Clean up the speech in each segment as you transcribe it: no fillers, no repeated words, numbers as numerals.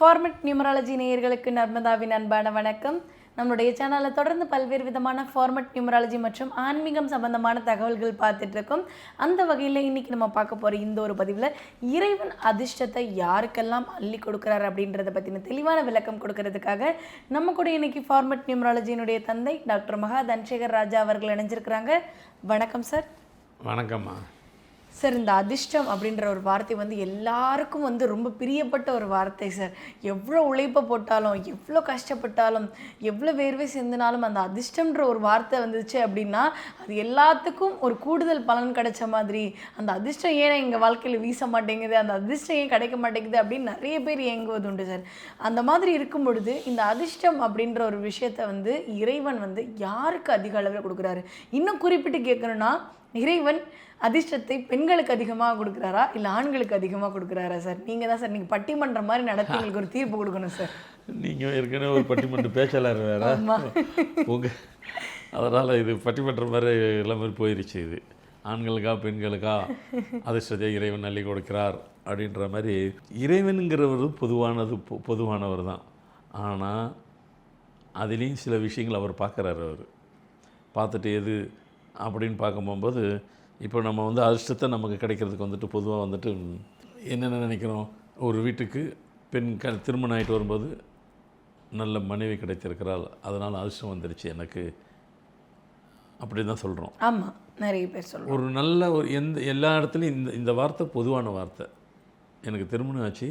Format numerology நேயர்களுக்கு நர்மதாவின் அன்பான வணக்கம். நம்மளுடைய சேனலில் தொடர்ந்து பல்வேறு விதமான ஃபார்மட் நியூமராலஜி மற்றும் ஆன்மீகம் சம்பந்தமான தகவல்கள் பார்த்துட்டு இருக்கோம். அந்த வகையில் இன்றைக்கி நம்ம பார்க்க போகிற இந்த ஒரு பதிவில் இறைவன் அதிர்ஷ்டத்தை யாருக்கெல்லாம் அள்ளி கொடுக்குறாரு அப்படின்றத பற்றின தெளிவான விளக்கம் கொடுக்கறதுக்காக நம்ம கூட இன்றைக்கி ஃபார்மட் நியூமராலஜியினுடைய தந்தை டாக்டர் மகா தனசேகர் ராஜா அவர்கள் இணைஞ்சிருக்கிறாங்க. வணக்கம் சார். வணக்கம்மா. சார், இந்த அதிர்ஷ்டம் அப்படின்ற ஒரு வார்த்தை எல்லாருக்கும் ரொம்ப பிரியப்பட்ட ஒரு வார்த்தை சார். எவ்வளோ உழைப்பை போட்டாலும், எவ்வளோ கஷ்டப்பட்டாலும், எவ்வளோ வேர்வை சிந்தினாலும் அந்த அதிர்ஷ்டம்ன்ற ஒரு வார்த்தை வந்துச்சு அப்படின்னா அது எல்லாத்துக்கும் ஒரு கூடுதல் பலன் கிடைச்ச மாதிரி, அந்த அதிர்ஷ்டம் ஏன் எங்கள் வாழ்க்கையில் வீச மாட்டேங்குது, அந்த அதிர்ஷ்டம் ஏன் கிடைக்க மாட்டேங்குது அப்படின்னு நிறைய பேர் இயங்குவது உண்டு சார். அந்த மாதிரி இருக்கும் பொழுது இந்த அதிர்ஷ்டம் அப்படின்ற ஒரு விஷயத்தை இறைவன் யாருக்கு அதிக அளவில் கொடுக்குறாரு? இன்னும் குறிப்பிட்டு கேட்கணும்னா, இறைவன் அதிர்ஷ்டத்தை பெண்களுக்கு அதிகமாக கொடுக்குறாரா இல்லை ஆண்களுக்கு அதிகமாக கொடுக்குறாரா சார்? நீங்கள் தான் சார், நீங்கள் பட்டிமன்றம் மாதிரி நடத்தி எங்களுக்கு ஒரு தீர்ப்பு கொடுக்கணும் சார். நீங்கள் ஏற்கனவே ஒரு பட்டிமன்ற பேச்சாளர் வேறு உங்கள், அதனால் இது பட்டிமன்றம் மாதிரி எல்லாம் மாதிரி போயிடுச்சு. இது ஆண்களுக்கா பெண்களுக்கா அதிர்ஷ்டத்தை இறைவன் அள்ளி கொடுக்கிறார் அப்படின்ற மாதிரி. இறைவனுங்கிறவர் பொதுவானவர் தான். ஆனால் அதுலேயும் சில விஷயங்கள் அவர் பார்க்குறாரு. அவர் பார்த்துட்டு எது அப்படின்னு பார்க்கும்போது, இப்போ நம்ம அதிர்ஷ்டத்தை நமக்கு கிடைக்கிறதுக்கு பொதுவாக என்னென்ன நினைக்கிறோம், ஒரு வீட்டுக்கு பெண் திருமணம் ஆகிட்டு வரும்போது நல்ல மனைவி கிடைத்திருக்கிறாள், அதனால் அதிர்ஷ்டம் வந்துருச்சு எனக்கு, அப்படி தான் சொல்கிறோம். ஆமாம், நிறைய பேர் சொல்கிறோம். ஒரு நல்ல ஒரு எல்லா இடத்துலையும் இந்த வார்த்தை பொதுவான வார்த்தை. எனக்கு திருமணம் ஆச்சு,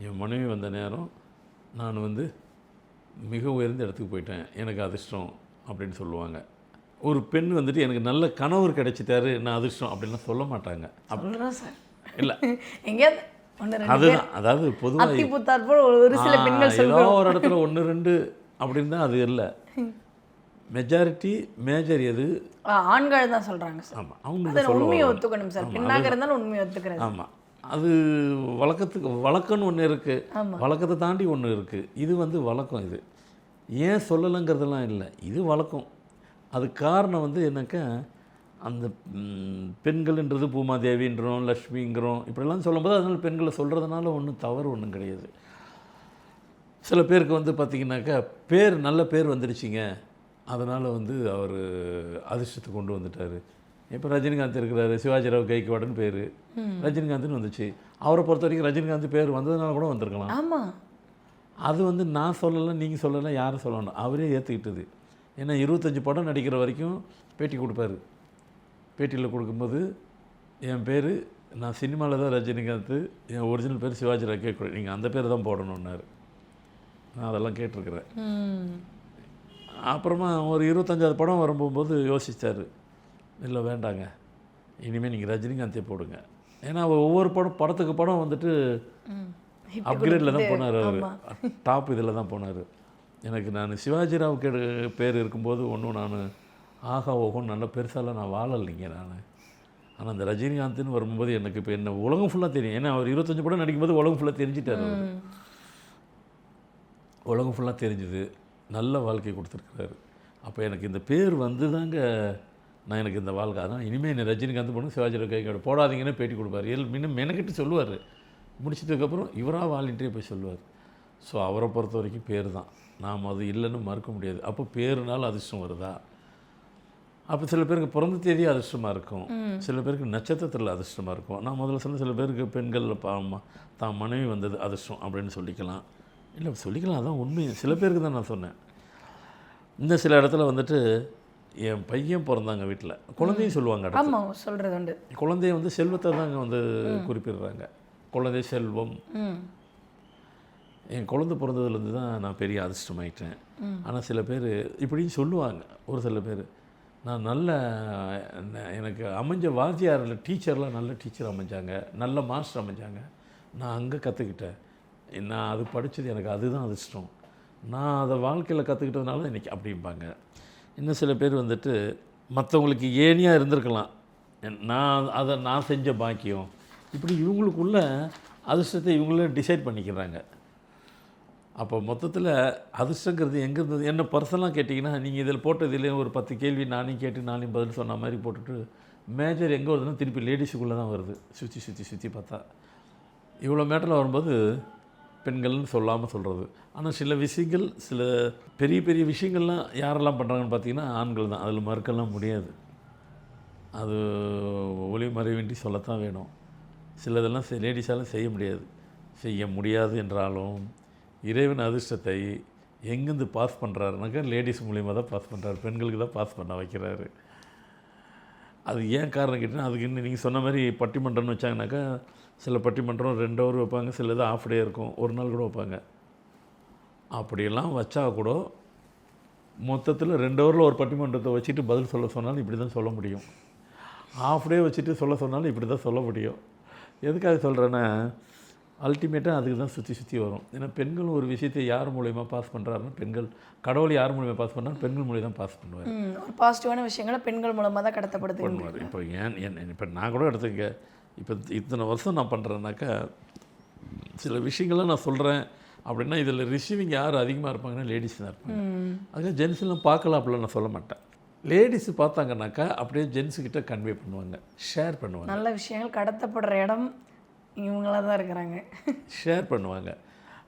என் மனைவி வந்த நேரம் நான் மிக உயர்ந்த இடத்துக்கு போயிட்டேன், எனக்கு அதிர்ஷ்டம் அப்படின்னு சொல்லுவாங்க. ஒரு பெண் எனக்கு நல்ல கணவர் கிடைச்சிட்டாரு, நான் அதிர்ஷ்டம் அப்படின்லாம் சொல்ல மாட்டாங்க. இல்லை, எங்கேயாவது அதுதான், அதாவது பொதுவாக ஒரு சில பெண்கள் ஏதோ ஒரு இடத்துல 1-2 அப்படின்னு தான். அது இல்லை, மெஜாரிட்டி மேஜர் எது ஆண்கள் தான் சொல்கிறாங்க சார். ஆமாம், அவங்க உண்மையை ஒத்துக்கணும் சார். பெண்ணாக இருந்தாலும் உண்மையை ஒத்துக்கிறேன். ஆமாம், அது வழக்கம்னு ஒன்று இருக்குது, வழக்கத்தை தாண்டி ஒன்று இருக்குது. இது வழக்கம். இது ஏன் சொல்லலைங்கிறதெல்லாம் இல்லை, இது வழக்கம். அது காரணம் என்னக்கா, அந்த பெண்கள்ன்றது பூமாதேவின்றோம், லக்ஷ்மிங்கிறோம், இப்படிலாம் சொல்லும்போது அதனால் பெண்களை சொல்கிறதுனால ஒன்றும் தவறு ஒன்றும் கிடையாது. சில பேருக்கு பார்த்திங்கனாக்கா நல்ல பேர் வந்துடுச்சிங்க, அதனால் அவர் அதிர்ஷ்டத்தை கொண்டு வந்துட்டார். இப்போ ரஜினிகாந்த் இருக்கிறாரு, சிவாஜிராவ் கைக்வாடுன்னு பேர், ரஜினிகாந்த்னு வந்துச்சு. அவரை பொறுத்த வரைக்கும் ரஜினிகாந்த் பேர் வந்ததுனால கூட வந்திருக்கலாம். ஆமாம், அது நான் சொல்லலை, நீங்கள் சொல்லலை, யாரும் சொல்லணும், அவரே ஏற்றுக்கிட்டது. ஏன்னா 25 படம் நடிக்கிற வரைக்கும் பேட்டி கொடுப்பாரு. பேட்டியில் கொடுக்கும்போது என் பேர், நான் சினிமாவில் தான் ரஜினிகாந்த், என் ஒரிஜினல் பேர் சிவாஜிராவ் கேட்குறேன், நீங்கள் அந்த பேர் தான் போடணுன்னாரு. நான் அதெல்லாம் கேட்டிருக்கிறேன். அப்புறமா ஒரு 25வது படம் வரும்போது யோசித்தார், இல்லை வேண்டாங்க, இனிமேல் நீங்கள் ரஜினிகாந்தே போடுங்க. ஏன்னா ஒவ்வொரு படத்துக்கு படம் அப்கிரேடில் தான் போனார். அவர் டாப் இதில் தான் போனார். எனக்கு நான் சிவாஜிராவுக்கு பேர் இருக்கும்போது நான் ஆகா ஓகோன்னு நல்ல பெருசாலாம் நான் வாழலைங்க நான். ஆனால் அந்த ரஜினிகாந்த்னு வரும்போது எனக்கு இப்போ என்ன உலகம் ஃபுல்லாக தெரியும். ஏன்னா அவர் 25 படம் நடிக்கும்போது உலகம் ஃபுல்லாக தெரிஞ்சிட்டார். அவர் உலகம் ஃபுல்லாக தெரிஞ்சுது, நல்ல வாழ்க்கை கொடுத்துருக்குறாரு. அப்போ எனக்கு இந்த பேர் தாங்க நான் எனக்கு இந்த வாழ்க்கை. அதான் இனிமேல் என்ன ரஜினிகாந்த் போடணும், சிவாஜிராவ் கைக்காடு போடாதீங்கன்னு பேட்டி கொடுப்பார். இன்னும் மெனக்கிட்டு சொல்லுவார். முடிச்சதுக்கப்புறம் இவராக வாலண்டியரே போய் சொல்லுவார். ஸோ அவரை பொறுத்த வரைக்கும் பேர் தான், நாம் அது இல்லைன்னு மறுக்க முடியாது. அப்போ பேருனால அதிர்ஷ்டம் வருதா? அப்போ சில பேருக்கு பிறந்த தேதி அதிர்ஷ்டமாக இருக்கும், சில பேருக்கு நட்சத்திரத்தில் அதிர்ஷ்டமாக இருக்கும். நான் முதல்ல சொன்ன சில பேருக்கு பெண்கள் தான் மனைவி வந்தது அதிர்ஷ்டம் அப்படின்னு சொல்லிக்கலாம். இல்லை சொல்லிக்கலாம், அதான் உண்மை. சில பேருக்கு தான் நான் சொன்னேன். இன்னும் சில இடத்துல என் பையன் பிறந்தாங்க வீட்டில், குழந்தையும் சொல்லுவாங்க. ஆமாம், சொல்கிறது உண்டு. குழந்தைய செல்வத்தை தாங்க குறிப்பிடுறாங்க. குழந்தை செல்வம். என் குழந்தை பிறந்ததுலேருந்து தான் நான் பெரிய அதிர்ஷ்டமாயிட்டேன். ஆனால் சில பேர் இப்படின்னு சொல்லுவாங்க. ஒரு சில பேர் நான் எனக்கு அமைஞ்ச வாத்தியாரில் டீச்சர்லாம் நல்ல டீச்சர் அமைஞ்சாங்க, நல்ல மாஸ்டர் அமைஞ்சாங்க, நான் அங்கே கற்றுக்கிட்டேன், நான் அது படித்தது எனக்கு அதுதான் அதிர்ஷ்டம், நான் அதை வாழ்க்கையில் கற்றுக்கிட்டதுனால இன்றைக்கி அப்படிம்பாங்க. இன்னும் சில பேர் மற்றவங்களுக்கு ஏனியாக இருந்திருக்கலாம், நான் செஞ்ச பாக்கியம், இப்படி இவங்களுக்குள்ள அதிர்ஷ்டத்தை இவங்களே டிசைட் பண்ணிக்கிறாங்க. அப்போ மொத்தத்தில் அதிர்ஷ்டங்கிறது எங்கே இருந்தது? என்ன பர்சனலாக கேட்டிங்கன்னா, நீங்கள் இதில் போட்டதில்லையே ஒரு 10 கேள்வி நானே கேட்டு நானே பதில் சொன்ன மாதிரி போட்டுட்டு மேஜர் எங்கே வருதுன்னா திருப்பி லேடிஸுக்குள்ளே தான் வருது. சுற்றி பார்த்தா இவ்வளோ மேட்டரில் வரும்போது பெண்கள்னு சொல்லாமல் சொல்கிறது. ஆனால் சில விஷயங்கள், சில பெரிய பெரிய விஷயங்கள்லாம் யாரெல்லாம் பண்ணுறாங்கன்னு பார்த்தீங்கன்னா ஆண்கள் தான். அதில் மறுக்கலாம் முடியாது. அது ஒளி மறைவின்றி சொல்லத்தான் வேணும். சிலதெல்லாம் லேடிஸால் செய்ய முடியாது. செய்ய முடியாது என்றாலும் இறைவன் அதிர்ஷ்டத்தை எங்கேருந்து பாஸ் பண்ணுறாருனாக்கா லேடிஸ் மூலியமாக தான் பாஸ் பண்ணுறாரு. பெண்களுக்கு தான் பாஸ் பண்ண வைக்கிறாரு. அது ஏன் காரணம் கேட்டிங்கன்னா, அதுக்கு இன்னும் நீங்கள் சொன்ன மாதிரி பட்டிமன்றம்னு வச்சாங்கனாக்கா, சில பட்டிமன்றம் 2 ஹவர் வைப்பாங்க, சில இது ஆஃப் டே இருக்கும், ஒரு நாள் கூட வைப்பாங்க. அப்படியெல்லாம் வச்சா கூட மொத்தத்தில் 2 ஹவரில் ஒரு பட்டிமன்றத்தை வச்சுட்டு பதில் சொல்ல சொன்னாலும் இப்படி தான் சொல்ல முடியும். ஆஃப் டே வச்சுட்டு சொல்ல சொன்னாலும் இப்படி தான் சொல்ல முடியும். எதுக்காக சொல்கிறேன்னா, அல்டிமேட்டாக அதுக்கு தான் சுற்றி சுற்றி வரும். ஏன்னா பெண்கள் ஒரு விஷயத்தை யார் மூலிமா பாஸ் பண்ணுறாருன்னா, பெண்கள் கடவுள் யார் மூலிமா பாஸ் பண்ணால் பெண்கள் மூலியம் தான் பாஸ் பண்ணுவார். ஒரு பாசிட்டிவான விஷயங்களை பெண்கள் மூலமாக தான் கடத்தப்படுது. இப்போ இப்போ நான் கூட எடுத்துக்க, இப்போ இத்தனை வருஷம் நான் பண்ணுறேன்னாக்கா, சில விஷயங்கள்லாம் நான் சொல்கிறேன் அப்படின்னா இதில் ரிசீவிங் யார் அதிகமாக இருப்பாங்கன்னா லேடிஸ் தான் இருப்பாங்க. அதுக்காக ஜென்ஸ்லாம் பார்க்கலாம் அப்படிலாம் நான் சொல்ல மாட்டேன். லேடிஸ் பார்த்தாங்கன்னாக்கா அப்படியே ஜென்ஸுக்கிட்ட கன்வே பண்ணுவாங்க, ஷேர் பண்ணுவாங்க. நல்ல விஷயங்கள் கடத்தப்படுற இடம் இவங்களாக தான் இருக்கிறாங்க. ஷேர் பண்ணுவாங்க.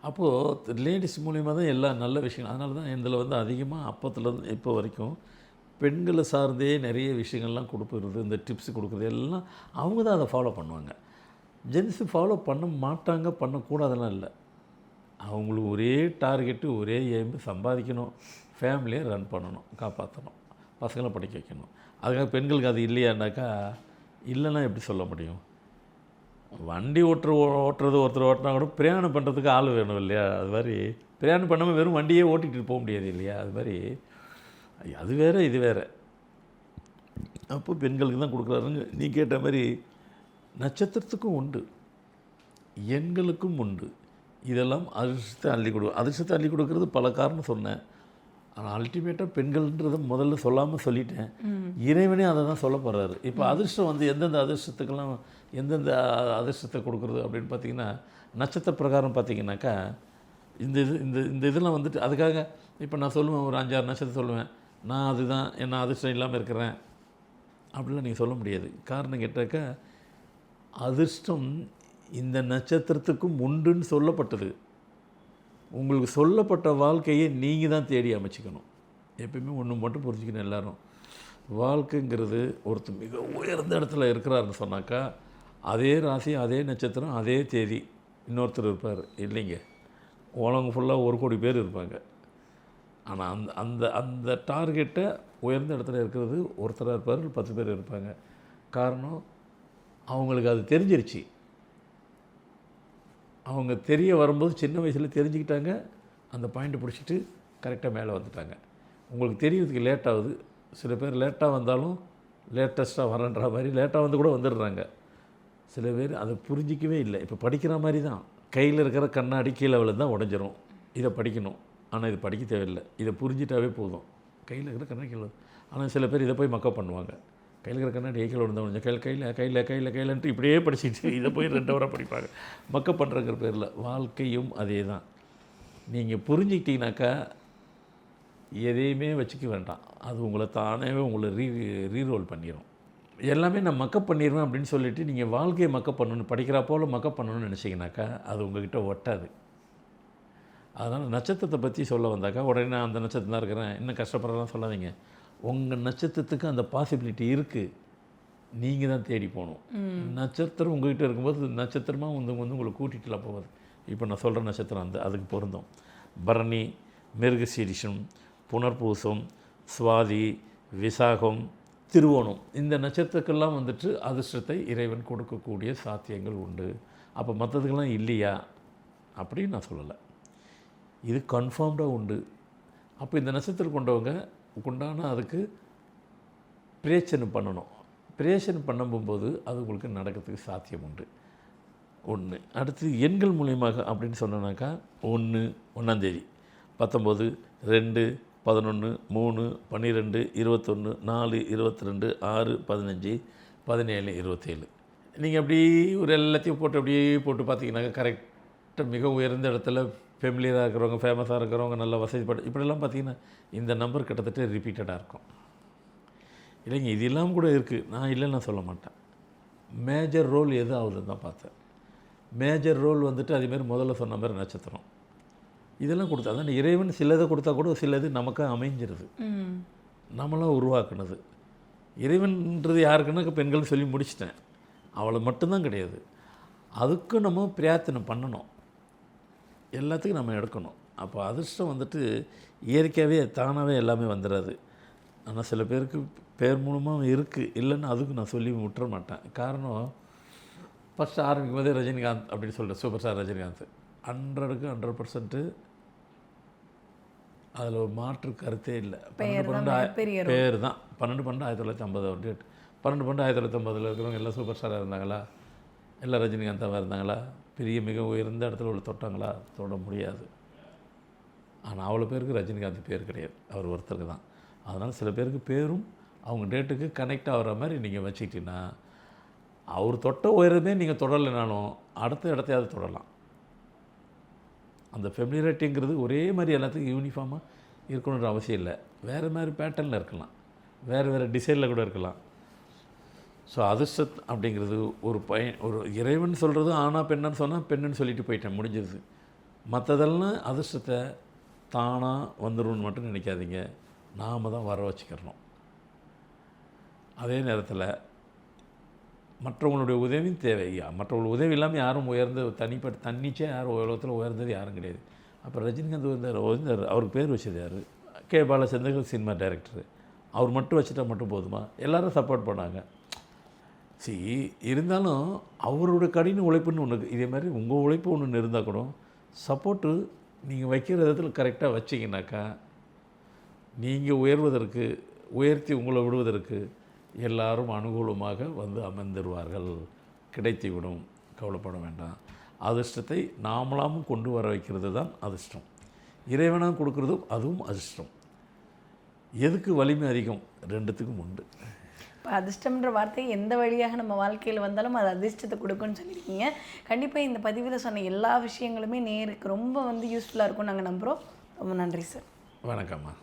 அப்போது லேடிஸ் மூலிமா தான் எல்லா நல்ல விஷயங்கள். அதனால தான் இதில் வந்து அதிகமாக அப்போத்துலேருந்து இப்போ வரைக்கும் பெண்களை சார்ந்தே நிறைய விஷயங்கள்லாம் கொடுக்குறது, இந்த டிப்ஸ் கொடுக்குறது எல்லாம் அவங்க தான் அதை ஃபாலோ பண்ணுவாங்க. ஜென்ஸு ஃபாலோ பண்ண மாட்டாங்க, பண்ணக்கூடாதெல்லாம் இல்லை. அவங்களுக்கு ஒரே டார்கெட்டு, ஒரே எய்ம், சம்பாதிக்கணும், ஃபேமிலியை ரன் பண்ணணும், காப்பாற்றணும், பசங்களை படிக்க வைக்கணும். அதுக்காக பெண்களுக்கு அது இல்லையானாக்கா, இல்லைன்னா எப்படி சொல்ல முடியும்? வண்டி ஓட்டுறது ஒருத்தர் ஓட்டினா கூட பிரயாணம் பண்ணுறதுக்கு ஆள் வேணும் இல்லையா? அது மாதிரி பிரயாணம் பண்ணாமல் வெறும் வண்டியே ஓட்டிகிட்டு போக முடியாது இல்லையா? அது மாதிரி அது வேறு இது வேறு. அப்போ பெண்களுக்கு தான் கொடுக்குறாருங்க. நீ கேட்ட மாதிரி நட்சத்திரத்துக்கும் உண்டு, எண்களுக்கும் உண்டு. இதெல்லாம் அதிர்ஷ்டத்தை அள்ளி அதிர்ஷ்டத்தை அள்ளி கொடுக்கறது பல காரணம் சொன்னேன். ஆனால் அல்டிமேட்டாக பெண்கள்ன்றதை முதல்ல சொல்லாமல் சொல்லிட்டேன். இறைவனே அதை தான் சொல்ல போகிறாரு. இப்போ அதிர்ஷ்டம் வந்து எந்தெந்த அதிர்ஷ்டத்துக்கெல்லாம் எந்தெந்த அதிர்ஷ்டத்தை கொடுக்குறது அப்படின்னு பார்த்தீங்கன்னா, நட்சத்திர பிரகாரம் பார்த்தீங்கன்னாக்கா இந்த இதெல்லாம் வந்துட்டு அதுக்காக இப்போ நான் சொல்லுவேன், ஒரு 5-6 நட்சத்திரம் சொல்லுவேன், நான் அதுதான் என்ன அதிர்ஷ்டம் இல்லாமல் இருக்கிறேன் அப்படிலாம் நீங்கள் சொல்ல முடியாது. காரணம் கேட்டாக்கா, அதிர்ஷ்டம் இந்த நட்சத்திரத்துக்கும் உண்டுன்னு சொல்லப்பட்டது. உங்களுக்கு சொல்லப்பட்ட வாழ்க்கையை நீங்கள் தான் தேடி அமைச்சிக்கணும். எப்பயுமே ஒன்று மட்டும் புரிஞ்சுக்கணும் எல்லோரும். வாழ்க்கைங்கிறது ஒருத்தர் மிக உயர்ந்த இடத்துல இருக்கிறாருன்னு சொன்னாக்கா, அதே ராசி, அதே நட்சத்திரம், அதே தேதி இன்னொருத்தர் இருப்பார் இல்லைங்க. உலகம் ஃபுல்லாக 1 கோடி பேர் இருப்பாங்க. ஆனால் அந்த அந்த அந்த டார்கெட்டை உயர்ந்த இடத்துல இருக்கிறது ஒருத்தராக இருப்பார், 10 பேர் இருப்பாங்க. காரணம், அவங்களுக்கு அது தெரிஞ்சிருச்சு. அவங்க தெரிய வரும்போது சின்ன வயசில் தெரிஞ்சுக்கிட்டாங்க, அந்த பாயிண்ட்டை பிடிச்சிட்டு கரெக்டாக மேலே வந்துட்டாங்க. உங்களுக்கு தெரியறதுக்கு லேட் ஆகுது. சில பேர் லேட்டாக வந்தாலும் லேட்டஸ்ட்டாக வரன்ற மாதிரி லேட்டாக வந்து கூட வந்துடுறாங்க. சில பேர் அதை புரிஞ்சிக்கவே இல்லை. இப்போ படிக்கிற மாதிரி தான், கையில் இருக்கிற கண்ணாடி கீழே விழுந்தால் உடஞ்சிரும். இதை படிக்கணும், ஆனால் இது படிக்க தேவையில்லை, இதை புரிஞ்சிட்டாவே போதும். கையில் இருக்கிற கண்ணாடி கீழே. ஆனால் சில பேர் இதை போய் மக்கப் பண்ணுவாங்க. கையில் இருக்கிற கண்ணாடி கீழே விழுந்தா உடஞ்ச கையில் இப்படியே படிச்சுட்டு இதை போய் 2 ஹவராக படிப்பாங்க. மக்கப் பண்ணுறங்கிற பேரில். வாழ்க்கையும் அதே தான். நீங்கள் புரிஞ்சிக்கிட்டீங்கனாக்கா எதையுமே வச்சுக்க வேண்டாம். அது உங்களை தானே உங்களை ரீரோல் பண்ணிடும். எல்லாமே நான் மக்கப் பண்ணிடுவேன் அப்படின்னு சொல்லிவிட்டு நீங்கள் வாழ்க்கையை மக்கப் பண்ணணும், படிக்கிறா போல் மக்கப் பண்ணணும்னு நினச்சிங்கனாக்கா அது உங்கள்கிட்ட ஒட்டாது. அதனால் நட்சத்திரத்தை பற்றி சொல்ல வந்தாக்கா உடனே நான் அந்த நட்சத்திரம் தான் இருக்கிறேன், இன்னும் கஷ்டப்படுறலாம் சொல்லாதீங்க. உங்கள் நட்சத்திரத்துக்கு அந்த பாசிபிலிட்டி இருக்குது. நீங்கள் தான் தேடி போகணும். நட்சத்திரம் உங்கள்கிட்ட இருக்கும்போது நட்சத்திரமாக வந்து உங்களை கூட்டிகிட்டுலாம் போகுது. இப்போ நான் சொல்கிற நட்சத்திரம் அதுக்கு பொருந்தும். பரணி, மிருகசீரிஷம், புனர்பூசம், சுவாதி, விசாகம், திருவோணம், இந்த நட்சத்திரக்கெல்லாம் வந்துட்டு அதிர்ஷ்டத்தை இறைவன் கொடுக்கக்கூடிய சாத்தியங்கள் உண்டு. அப்போ மற்றதுக்கெல்லாம் இல்லையா அப்படின்னு நான் சொல்லலை. இது கன்ஃபார்ம்டாக உண்டு. அப்போ இந்த நட்சத்திரம் கொண்டவங்க உண்டான அதுக்கு பிரேச்சனை பண்ணணும். பிரேச்சனை பண்ணும்போது அது உங்களுக்கு நடக்கிறதுக்கு சாத்தியம் உண்டு. 1. அடுத்து எண்கள் மூலியமாக அப்படின்னு சொன்னோன்னாக்கா 1 1ஆம் தேதி, 19, 2, 11, 3, 12, 21, 4, 22, 6, 15, 17, 27. நீங்கள் அப்படி ஒரு எல்லாத்தையும் போட்டு அப்படியே போட்டு பார்த்தீங்கன்னாக்கா கரெக்டாக மிக உயர்ந்த இடத்துல ஃபெமிலியராக இருக்கிறவங்க, ஃபேமஸாக இருக்கிறவங்க, நல்ல வசதிப்பட்டு இப்படிலாம் பார்த்தீங்கன்னா இந்த நம்பர் கிட்டத்தட்ட ரிப்பீட்டடாக இருக்கும். இல்லைங்க, இது இல்லாமல் கூட இருக்குது, நான் இல்லைன்னு நான் சொல்ல மாட்டேன். மேஜர் ரோல் எது ஆகுதுன்னு தான் பார்த்தேன். மேஜர் ரோல் வந்துட்டு அதேமாரி முதல்ல சொன்ன மாதிரி நட்சத்திரம் இதெல்லாம் கொடுத்தா அதான் இறைவன் சிலதை கொடுத்தா கூட சிலது நமக்காக அமைஞ்சிருது, நம்மளாம் உருவாக்குனது. இறைவன்ன்றது யாருக்குன்னா பெண்கள் சொல்லி முடிச்சிட்டேன், அவளை மட்டும்தான் கிடையாது. அதுக்கும் நம்ம பிரயத்தனம் பண்ணணும், எல்லாத்துக்கும் நம்ம எடுக்கணும். அப்போ அதிர்ஷ்டம் வந்துட்டு இயற்கையாகவே தானாகவே எல்லாமே வந்துடாது. ஆனால் சில பேருக்கு பேர் மூலமாக இருக்குது, இல்லைன்னு அதுக்கு நான் சொல்லி விட்டுற மாட்டேன். காரணம் ஃபஸ்ட்டு ஆரம்பிக்கும் போதே ரஜினிகாந்த் அப்படின்னு சொல்கிறேன், சூப்பர் ஸ்டார் ரஜினிகாந்த் 100க்கு 100% அதில் ஒரு மாற்று கருத்தே இல்லை. 12 பேர் தான் 12/12/1950 ஒரு டேட். 12/12/1950 இருக்கிறவங்க எல்லாம் சூப்பர் ஸ்டாராக இருந்தாங்களா? எல்லாம் ரஜினிகாந்தாக இருந்தாங்களா? பெரிய மிக உயர்ந்த இடத்துல உள்ள தொட்டாங்களா? தொட முடியாது. ஆனால் அவ்வளோ பேருக்கு ரஜினிகாந்த் பேர் கிடையாது, அவர் ஒருத்தருக்கு தான். அதனால் சில பேருக்கு பேரும் அவங்க டேட்டுக்கு கனெக்ட் ஆகிற மாதிரி நீங்கள் வச்சுக்கிட்டீங்கன்னா அவர் தொட்ட உயரமே நீங்கள் தொடலைனாலும் அடுத்த இடத்தையாவது தொடலாம். அந்த ஃபெமிலியாரிட்டிங்கிறது ஒரே மாதிரி எல்லாத்துக்கும் யூனிஃபார்மாக இருக்கணுன்ற அவசியம் இல்லை, வேறு மாதிரி பேட்டர்னில் இருக்கலாம், வேறு டிசைனில் கூட இருக்கலாம். ஸோ அதிர்ஷ்டம் அப்படிங்கிறது ஒரு இறைவன் சொல்கிறது ஆனா பெண்ணான்னு சொன்னால் பெண்ணுன்னு சொல்லிட்டு போயிட்டேன், முடிஞ்சிருது. மற்றதெல்லாம் அதிர்ஷ்டத்தை தானாக வந்துடும்னு மட்டும் நினைக்காதீங்க, நாம் தான் வர வச்சுக்கிறணும். அதே நேரத்தில் மற்றவங்களுடைய உதவியும் தேவை. மற்றவங்களுடைய உதவி இல்லாமல் யாரும் உயர்ந்து தன்னிச்சே யாரும் உலகத்தில் உயர்ந்தது யாரும் கிடையாது. அப்புறம் ரஜினிகாந்த் உயர்ந்தார், அவருக்கு பேர் வச்சது யார்? கே பாலச்சந்தர் சினிமா டைரக்டரு, அவர் மட்டும் வச்சுட்டா மட்டும் போதுமா? எல்லோரும் சப்போர்ட் பண்ணாங்க. இருந்தாலும் அவரோட கடின உழைப்புன்னு ஒன்று, இதே மாதிரி உங்கள் உழைப்பு ஒன்று இருந்தால் கூட சப்போர்ட்டு நீங்கள் வைக்கிற விதத்தில் கரெக்டாக வச்சிங்கனாக்கா நீங்கள் உயர்த்தி உங்களை விடுவதற்கு எல்லாரும் அனுகூலமாக வந்து அமர்ந்துருவார்கள், கிடைத்துவிடும். கவலைப்பட வேண்டாம். அதிர்ஷ்டத்தை நாமளாமும் கொண்டு வர வைக்கிறது தான் அதிர்ஷ்டம். இறைவனாக கொடுக்குறதும் அதுவும் அதிர்ஷ்டம். எதுக்கு வலிமை அதிகம்? ரெண்டுத்துக்கும் உண்டு. இப்போ அதிர்ஷ்டம்ன்ற வார்த்தை எந்த வழியாக நம்ம வாழ்க்கையில் வந்தாலும் அது அதிர்ஷ்டத்தை கொடுக்குன்னு சொல்லியிருக்கீங்க. கண்டிப்பாக இந்த பதிவில் சொன்ன எல்லா விஷயங்களுமே நேருக்கு ரொம்ப வந்து யூஸ்ஃபுல்லாக இருக்கும்னு நாங்கள் நம்புகிறோம். ரொம்ப நன்றி சார். வணக்கம்மா.